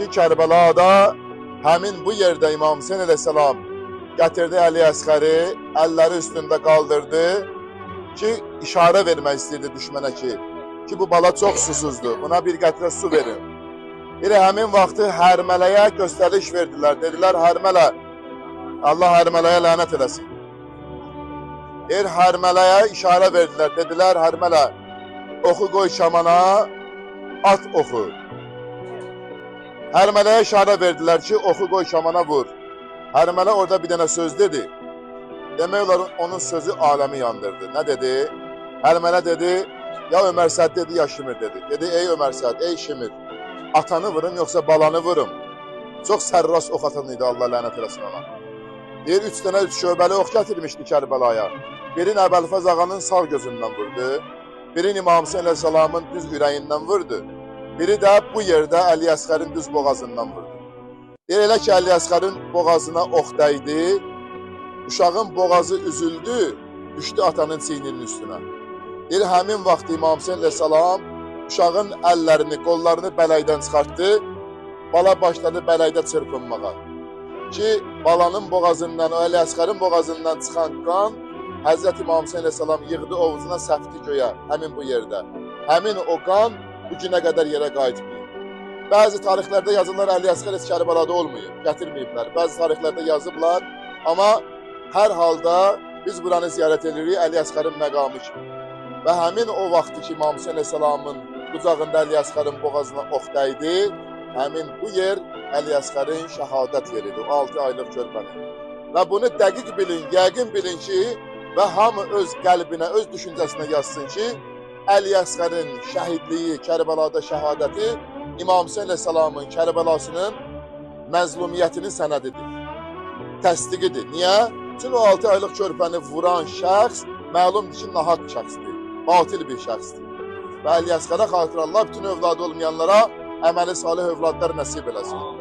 ki Kərbəlada həmin bu yerdə İmam Hüseyn əleyhissalam gətirdi Əli Əsqəri, əlləri üstündə qaldırdı ki, işarə vermək istəyirdi düşmənə ki bu bala çox susuzdur, buna bir qətrə su verin. Elə həmin vaxtı Hərmələyə göstəriş verdilər, dedilər Hərmələ, Allah Hərmələyə lənət eləsin. Hərmələyə işarə verdilər, dedilər Hərmələ, oxu qoy kamana, at oxu. Hərmələyə işarə verdilər ki, oxu qoy kamana vur. Hərmələ orada bir dənə söz dedi. Demək olar onun sözü aləmi yandırdı. Nə dedi? Hərmələ dedi, ya Ömər Səd dedi, ya Şimir dedi. Dedi, ey Ömər Səd, ey Şimir, atanı vurun yoxsa balanı vurun. Çox sərras ox atan idi, Allah lənət eləsin ona. Deyir, 3 dənə 3 şöbəli ox gətirmişdi Kərbəlaya. Birini Əbəlfəz ağanın sağ gözündən vurdu. Birini İmam Hüseyn əleyhissalamın düz ürəyindən vurdu. Biri də bu yerdə Əli Əsqərin düz boğazından vurdu. Deyir, elə ki, Əli Əsqərin boğazına ox dəydi, uşağın boğazı üzüldü, düşdü atanın çiyninin üstünə. Deyir, həmin vaxt İmam Hüseyn əleyhissalam uşağın əllərini, qollarını bələkdən çıxartdı, bala başladı bələkdə çırpınmağa. Ki, balanın boğazından, o Əli Əsqərin boğazından çıxan qan Həzrət İmam Hüseyn əleyhissalam yığdı ovuzuna, səfdi göyə, həmin bu yerdə. Həmin o qan bu günə qədər yerə qayıtmayıb. Bəzi tarixlərdə yazırlar, Əli Əsqər heç Kərbəlada olmayıb, gətirməyiblər. Bəzi tarixlərdə yazıblar, amma hər halda biz buranı ziyarət edirik Əli Əsqərin məqamı kimi. Və həmin o vaxtı ki, İmam Hüseyn əleyhissalamın qucağında Əli Əsqərin boğazına ox dəydi, həmin bu yer Əli Əsqərin şəhadət yeridir, 6 aylıq körpənin. Və bunu dəqiq bilin, yəqin bilin ki, və hamı öz qəlbinə, öz düşüncəsinə yazsın ki, Əli Əsqərin şəhidliyi, Kərbəlada şəhadəti İmam Hüseyn əleyhissalamın Kərbəlasının məzlumiyyətinin sənədidir, təsdiqidir. Niyə? Çünki o 6 aylıq körpəni vuran şəxs məlumdur ki, nahaq şəxsdir, batil bir şəxsdir. Və Əli Əsqərə xatir Allah bütün övladı olmayanlara əməli salih övladlar nəsib eləsin.